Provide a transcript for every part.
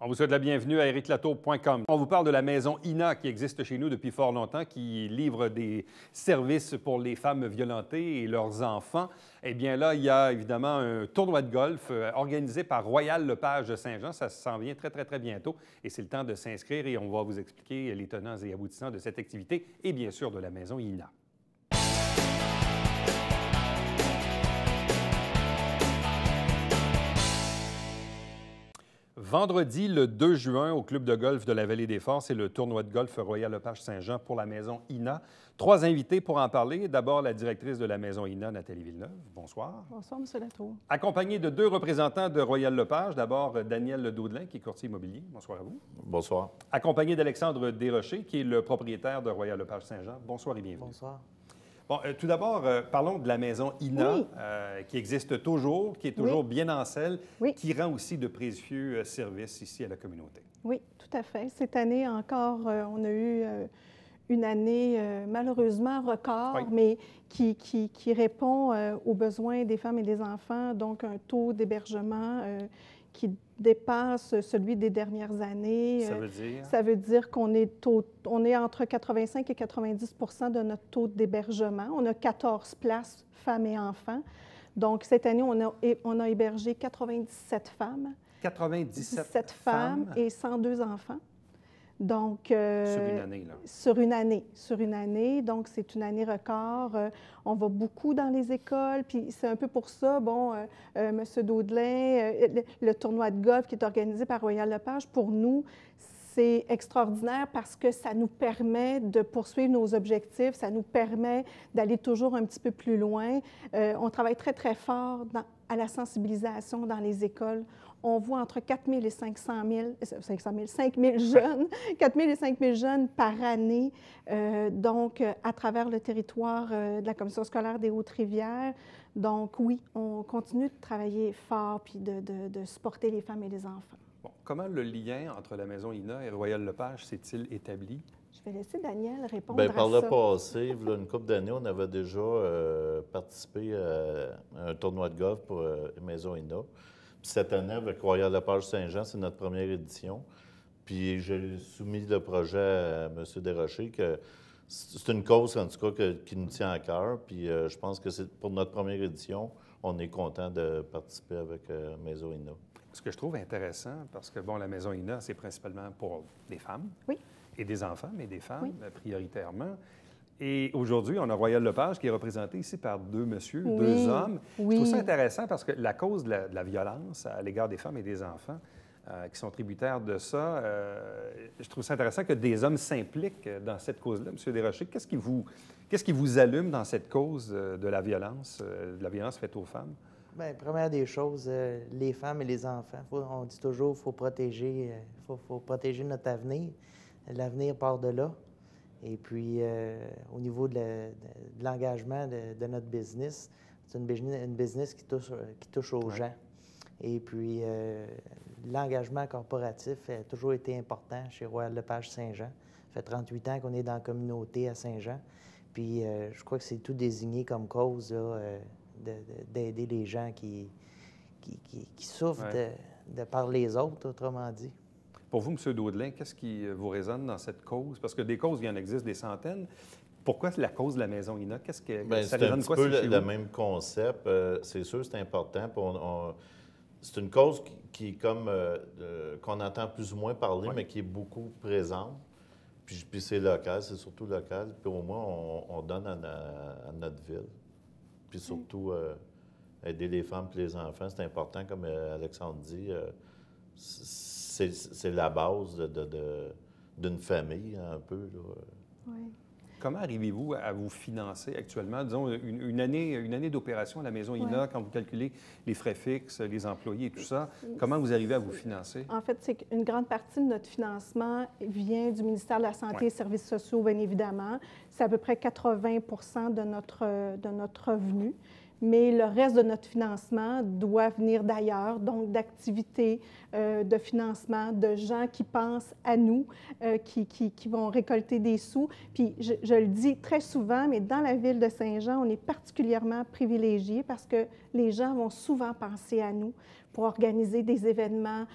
On vous souhaite la bienvenue à ericlatour.com. On vous parle de la maison INA qui existe chez nous depuis fort longtemps, qui livre des services pour les femmes violentées et leurs enfants. Eh bien là, il y a évidemment un tournoi de golf organisé par Royal Lepage de Saint-Jean. Ça s'en vient très bientôt et c'est le temps de s'inscrire et on va vous expliquer les tenants et aboutissants de cette activité et bien sûr de la maison INA. Vendredi, le 2 juin, au Club de golf de la Vallée-des-Forts, c'est le tournoi de golf Royal Lepage Saint-Jean pour la maison INA. 3 invités pour en parler. D'abord, la directrice de la maison INA, Nathalie Villeneuve. Bonsoir. Bonsoir, M. Latour. Accompagnée de 2 représentants de Royal Lepage. D'abord, Daniel Daudelin, qui est courtier immobilier. Bonsoir à vous. Bonsoir. Accompagné d'Alexandre Desrochers, qui est le propriétaire de Royal Lepage Saint-Jean. Bonsoir et bienvenue. Bonsoir. Bon, tout d'abord, parlons de la maison INA, Oui. qui existe toujours, qui est toujours bien en selle, Oui. qui rend aussi de précieux services ici à la communauté. Oui, tout à fait. Cette année encore, on a eu une année malheureusement record, Oui. mais qui répond aux besoins des femmes et des enfants, donc un taux d'hébergement qui dépasse celui des dernières années. Ça veut dire? Ça veut dire qu'on est entre 85 et 90 de notre taux d'hébergement. On a 14 places femmes et enfants. Donc, cette année, on a hébergé 97 femmes. 97 femmes et 102 enfants. Donc, sur une année, là. Sur une année. Donc, c'est une année record. On va beaucoup dans les écoles. Puis, c'est un peu pour ça, M. Daudelin, le tournoi de golf qui est organisé par Royal Lepage, pour nous, c'est extraordinaire parce que ça nous permet de poursuivre nos objectifs, ça nous permet d'aller toujours un petit peu plus loin. On travaille très fort à la sensibilisation dans les écoles. On voit entre 4 000 et 5 000 jeunes, 4 000 et 5 000 jeunes par année, donc à travers le territoire de la Commission scolaire des Hautes-Rivières. Donc oui, on continue de travailler fort puis de supporter les femmes et les enfants. Bon, comment le lien entre la maison INA et Royal Lepage s'est-il établi? Je vais laisser Daniel répondre Bien, à par ça. le passé, il y a une couple d'années, on avait déjà participé à un tournoi de golf pour Maison INA. Puis cette année, avec Royal Lepage Saint-Jean, c'est notre première édition. Puis j'ai soumis le projet à M. Desrochers, que c'est une cause, en tout cas, qui nous tient à cœur. Puis je pense que c'est pour notre première édition, on est content de participer avec Maison INA. Ce que je trouve intéressant, parce que, bon, la maison INA, c'est principalement pour des femmes Oui. et des enfants, mais des femmes prioritairement. Et aujourd'hui, on a Royal Lepage qui est représenté ici par 2 messieurs, 2 hommes. Oui. Je trouve ça intéressant parce que la cause de la violence à l'égard des femmes et des enfants qui sont tributaires de ça, je trouve ça intéressant que des hommes s'impliquent dans cette cause-là. M. Desrochers, qu'est-ce qui vous allume dans cette cause de la violence faite aux femmes? Bien, première des choses, les femmes et les enfants. On dit toujours qu'il faut protéger, faut protéger notre avenir. L'avenir part de là. Et puis, au niveau de l'engagement de notre business, c'est une business qui touche aux gens. Et puis, l'engagement corporatif a toujours été important chez Royal Lepage Saint-Jean. Ça fait 38 ans qu'on est dans la communauté à Saint-Jean. Puis, je crois que c'est tout désigné comme cause là, d'aider les gens qui souffrent de par les autres, autrement dit. Pour vous, M. Daudelin, qu'est-ce qui vous résonne dans cette cause? Parce que des causes, il y en existe des centaines. Pourquoi la cause de la maison INA? Qu'est-ce que ça résonne quoi? C'est un petit peu le même concept. C'est sûr, c'est important. C'est une cause qui est comme qu'on entend plus ou moins parler, mais qui est beaucoup présente. Puis c'est local, c'est surtout local. Puis au moins, on donne à notre ville. Puis surtout, aider les femmes et les enfants, c'est important, comme Alexandre dit. C'est la base d'une famille, un peu. Là. Oui. Comment arrivez-vous à vous financer actuellement? Disons, une année d'opération à la maison INA, quand vous calculez les frais fixes, les employés et tout ça, comment vous arrivez à vous financer? En fait, c'est qu'une grande partie de notre financement vient du ministère de la Santé et des Services sociaux, bien évidemment. C'est à peu près 80 de notre revenu. Mais le reste de notre financement doit venir d'ailleurs, donc d'activités de financement, de gens qui pensent à nous, qui vont récolter des sous. Puis je le dis très souvent, mais dans la ville de Saint-Jean, on est particulièrement privilégiés parce que les gens vont souvent penser à nous pour organiser des événements,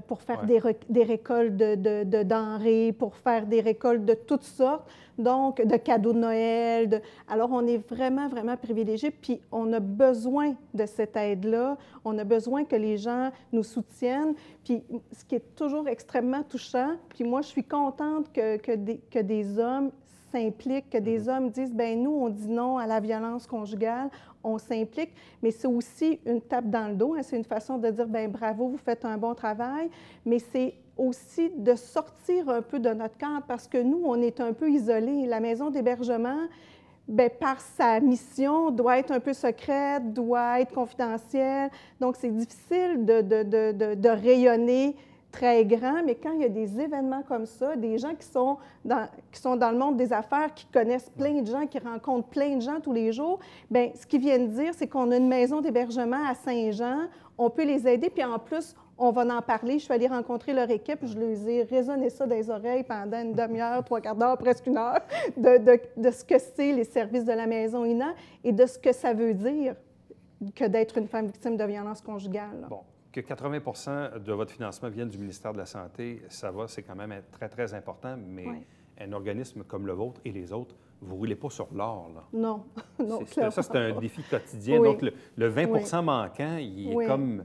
pour faire Ouais. des récoltes de denrées, pour faire des récoltes de toutes sortes, donc de cadeaux de Noël. Alors, on est vraiment, vraiment privilégiés, puis on a besoin de cette aide-là. On a besoin que les gens nous soutiennent. Puis, ce qui est toujours extrêmement touchant, puis moi, je suis contente que des hommes s'impliquent, que des hommes disent, bien, nous, on dit non à la violence conjugale, on s'implique, mais c'est aussi une tape dans le dos, hein, c'est une façon de dire, bien, bravo, vous faites un bon travail, mais c'est aussi de sortir un peu de notre cadre parce que nous, on est un peu isolés. La maison d'hébergement, bien, par sa mission, doit être un peu secrète, doit être confidentielle. Donc, c'est difficile de rayonner très grand, mais quand il y a des événements comme ça, des gens qui sont dans le monde des affaires, qui connaissent plein de gens, qui rencontrent plein de gens tous les jours, bien, ce qu'ils viennent dire, c'est qu'on a une maison d'hébergement à Saint-Jean, on peut les aider, puis en plus, on va en parler. Je suis allée rencontrer leur équipe, je leur ai résonné ça dans les oreilles pendant une demi-heure, 3/4 d'heure, presque une heure, de ce que c'est les services de la maison INA et de ce que ça veut dire que d'être une femme victime de violence conjugale. Bon, que 80 de votre financement vienne du ministère de la Santé, ça va, c'est quand même très, très important, mais Oui. un organisme comme le vôtre et les autres, vous ne roulez pas sur l'or, là. Non, non, Ça, c'est un clairement. défi quotidien. Oui. Donc, le 20 Oui. manquant, il est Oui. comme...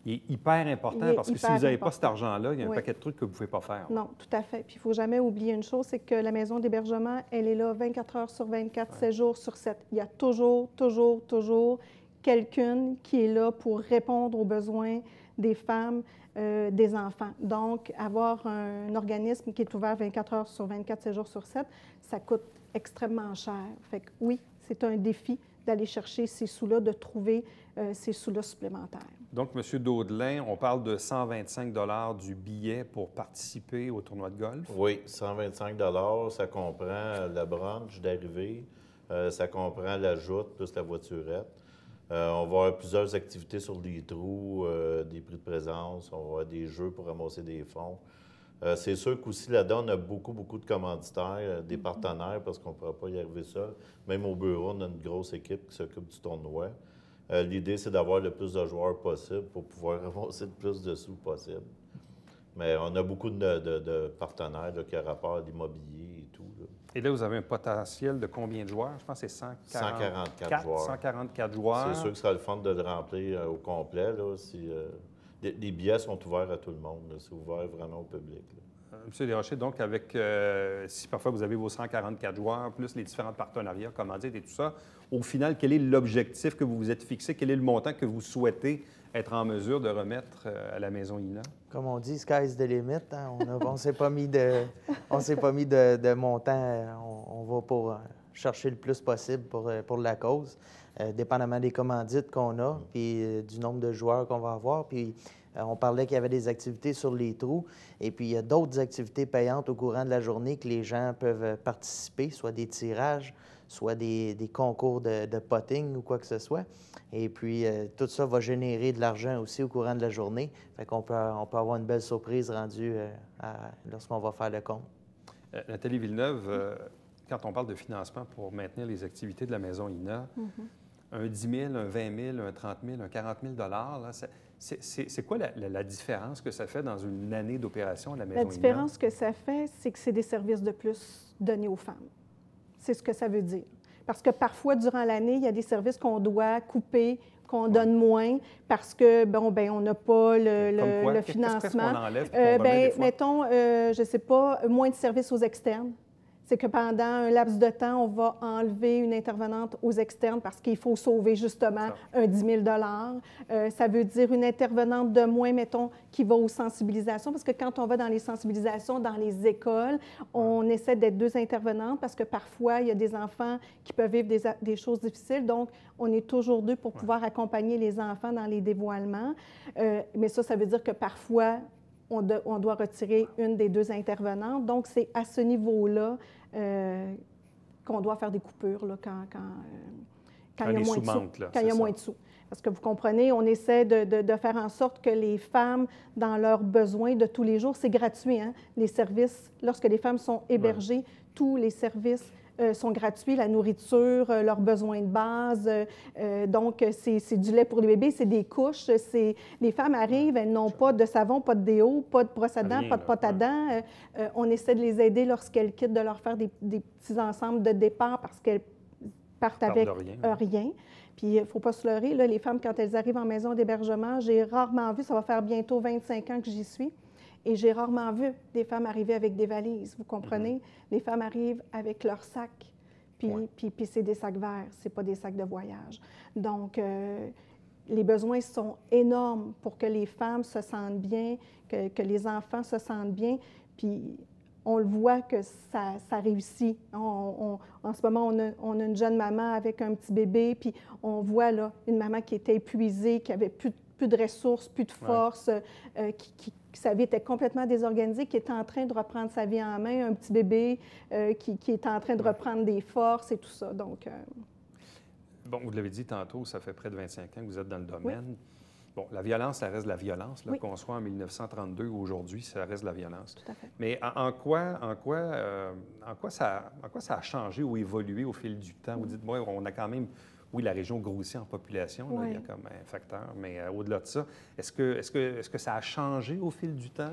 Il est hyper important Il est parce que si hyper vous n'avez pas important. cet argent-là, il y a un Oui. paquet de trucs que vous ne pouvez pas faire. Non, tout à fait. Puis il ne faut jamais oublier une chose, c'est que la maison d'hébergement, elle est là 24 heures sur 24, 7 jours sur 7. Il y a toujours, toujours, toujours quelqu'un qui est là pour répondre aux besoins des femmes, des enfants. Donc, avoir un organisme qui est ouvert 24 heures sur 24, 7 jours sur 7, ça coûte extrêmement cher. Fait que oui, c'est un défi d'aller chercher ces sous-là, de trouver ces sous-là supplémentaires. Donc, M. Daudelin, on parle de 125 du billet pour participer au tournoi de golf. Oui, 125 ça comprend le brunch d'arrivée, ça comprend la joute plus la voiturette. On va avoir plusieurs activités sur les trous, des prix de présence, on va avoir des jeux pour ramasser des fonds. C'est sûr qu'aussi là-dedans, on a beaucoup, beaucoup de commanditaires, des partenaires, parce qu'on ne pourra pas y arriver seul. Même au bureau, on a une grosse équipe qui s'occupe du tournoi. L'idée, c'est d'avoir le plus de joueurs possible pour pouvoir ramasser le plus de sous possible. Mais on a beaucoup de partenaires là, qui ont rapport à l'immobilier et tout. Là. Et là, vous avez un potentiel de combien de joueurs? Je pense que c'est 144 joueurs. 144 joueurs. C'est sûr que ce sera le fun de le remplir au complet. Là, si, les billets sont ouverts à tout le monde. C'est ouvert vraiment au public. Là. M. Desrochers, donc, avec, si parfois vous avez vos 144 joueurs, plus les différents partenariats, commandites et tout ça, au final, quel est l'objectif que vous vous êtes fixé? Quel est le montant que vous souhaitez être en mesure de remettre à la Maison INA? Comme on dit, sky's the limit. Hein? On ne s'est pas mis de montant. On va pour chercher le plus possible pour la cause, dépendamment des commandites qu'on a, puis du nombre de joueurs qu'on va avoir. Puis on parlait qu'il y avait des activités sur les trous, et puis il y a d'autres activités payantes au courant de la journée que les gens peuvent participer, soit des tirages, soit des concours de potting ou quoi que ce soit. Et puis, tout ça va générer de l'argent aussi au courant de la journée. Fait qu'on peut avoir une belle surprise rendue lorsqu'on va faire le compte. Nathalie Villeneuve, quand on parle de financement pour maintenir les activités de la Maison INA, un 10 000, un 20 000, un 30 000, un 40 000 là, c'est quoi la différence que ça fait dans une année d'opération à la Maison INA? La différence que ça fait, c'est que c'est des services de plus donnés aux femmes. C'est ce que ça veut dire. Parce que parfois, durant l'année, il y a des services qu'on doit couper, qu'on donne moins, parce que, bon, ben on n'a pas le financement. Qu'est-ce qu'on enlève pour qu'on remet des fois? Mettons, je ne sais pas, moins de services aux externes. C'est que pendant un laps de temps, on va enlever une intervenante aux externes parce qu'il faut sauver justement un 10 000 Ça veut dire une intervenante de moins, mettons, qui va aux sensibilisations. Parce que quand on va dans les sensibilisations, dans les écoles, on essaie d'être 2 intervenantes parce que parfois, il y a des enfants qui peuvent vivre des choses difficiles. Donc, on est toujours 2 pour pouvoir accompagner les enfants dans les dévoilements. Mais ça veut dire que parfois, on doit retirer une des 2 intervenantes. Donc, c'est à ce niveau-là qu'on doit faire des coupures là, quand il y a moins de sous. Quand il y a moins de sous. Parce que vous comprenez, on essaie de faire en sorte que les femmes, dans leurs besoins de tous les jours, c'est gratuit, hein? Les services, lorsque les femmes sont hébergées, tous les services sont gratuits, la nourriture, leurs besoins de base. Donc, c'est du lait pour les bébés, c'est des couches. Les femmes arrivent, elles n'ont pas de savon, pas de déo, pas de brosse à dents, Rien, pas de pâte à dents. On essaie de les aider lorsqu'elles quittent, de leur faire des petits ensembles de départ parce qu'elles partent avec rien. Puis, il ne faut pas se leurrer, là, les femmes, quand elles arrivent en maison d'hébergement, j'ai rarement vu, ça va faire bientôt 25 ans que j'y suis, et j'ai rarement vu des femmes arriver avec des valises, vous comprenez? Les femmes arrivent avec leurs sacs, puis c'est des sacs verts, ce n'est pas des sacs de voyage. Donc, les besoins sont énormes pour que les femmes se sentent bien, que les enfants se sentent bien, puis on le voit que ça réussit. En ce moment, on a une jeune maman avec un petit bébé, puis on voit là, une maman qui était épuisée, qui avait plus de ressources, plus de force, sa vie était complètement désorganisée, qui est en train de reprendre sa vie en main, un petit bébé qui est en train de reprendre des forces et tout ça. Donc, bon, vous l'avez dit tantôt, ça fait près de 25 ans que vous êtes dans le domaine. Bon, la violence, ça reste de la violence. Qu'on soit en 1932 ou aujourd'hui, ça reste de la violence. Tout à fait. Mais en quoi ça a changé ou évolué au fil du temps? Vous dites, bon, on a quand même, oui, la région grossit en population, là, il y a comme un facteur, mais au-delà de ça, est-ce que ça a changé au fil du temps?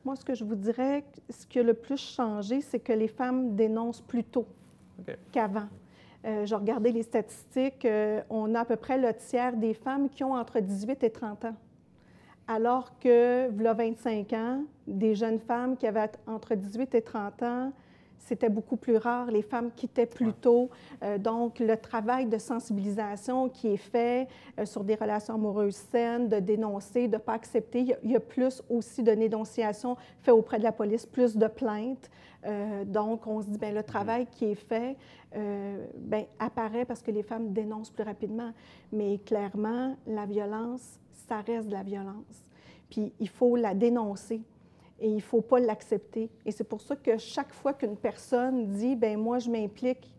Moi, ce que je vous dirais, ce qui a le plus changé, c'est que les femmes dénoncent plus tôt qu'avant. Je regardais les statistiques, on a à peu près le tiers des femmes qui ont entre 18 et 30 ans. Alors que, il y a 25 ans, des jeunes femmes qui avaient entre 18 et 30 ans, c'était beaucoup plus rare. Les femmes quittaient plus tôt. Donc, le travail de sensibilisation qui est fait sur des relations amoureuses saines, de dénoncer, de ne pas accepter, il y a plus aussi de dénonciations faites auprès de la police, plus de plaintes. Donc, on se dit, bien, le travail qui est fait apparaît parce que les femmes dénoncent plus rapidement. Mais clairement, la violence, ça reste de la violence. Puis, il faut la dénoncer. Et il ne faut pas l'accepter. Et c'est pour ça que chaque fois qu'une personne dit « bien moi, je m'implique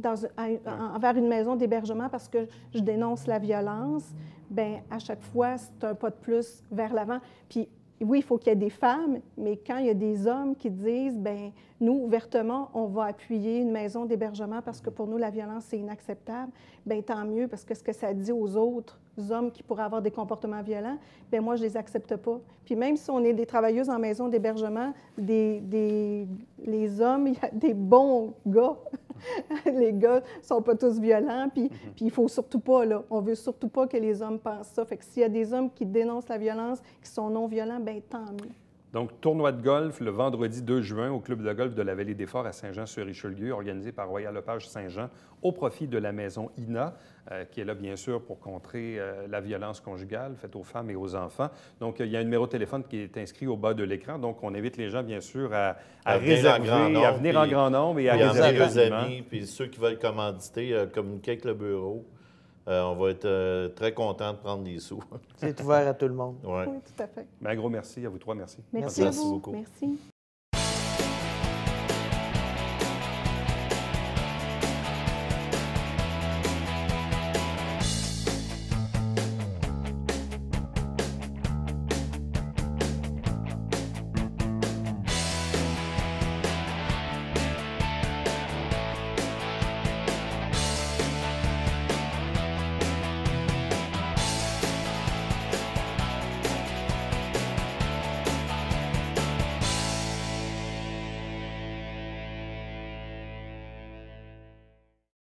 envers une maison d'hébergement parce que je dénonce la violence », bien à chaque fois, c'est un pas de plus vers l'avant. Puis oui, il faut qu'il y ait des femmes, mais quand il y a des hommes qui disent « bien nous, ouvertement, on va appuyer une maison d'hébergement parce que pour nous, la violence, c'est inacceptable », bien tant mieux, parce que ce que ça dit aux autres hommes qui pourraient avoir des comportements violents, bien moi, je ne les accepte pas. Puis même si on est des travailleuses en maison d'hébergement, les hommes, il y a des bons gars. Les gars ne sont pas tous violents, puis il ne faut surtout pas, là, on ne veut surtout pas que les hommes pensent ça. Fait que s'il y a des hommes qui dénoncent la violence, qui sont non violents, bien tant mieux. Donc, tournoi de golf le vendredi 2 juin au club de golf de la Vallée des Forts à Saint-Jean-sur-Richelieu, organisé par Royal Lepage Saint-Jean, au profit de la maison INA, qui est là, bien sûr, pour contrer la violence conjugale faite aux femmes et aux enfants. Donc, il y a un numéro de téléphone qui est inscrit au bas de l'écran. Donc, on invite les gens, bien sûr, à réserver, à venir en grand nombre et à réserver rapidement. Amis, puis ceux qui veulent commanditer, communiquer avec le bureau. On va être très contents de prendre des sous. C'est ouvert à tout le monde. Ouais. Oui, tout à fait. Un gros merci à vous trois. Merci. Merci à vous. beaucoup. Merci.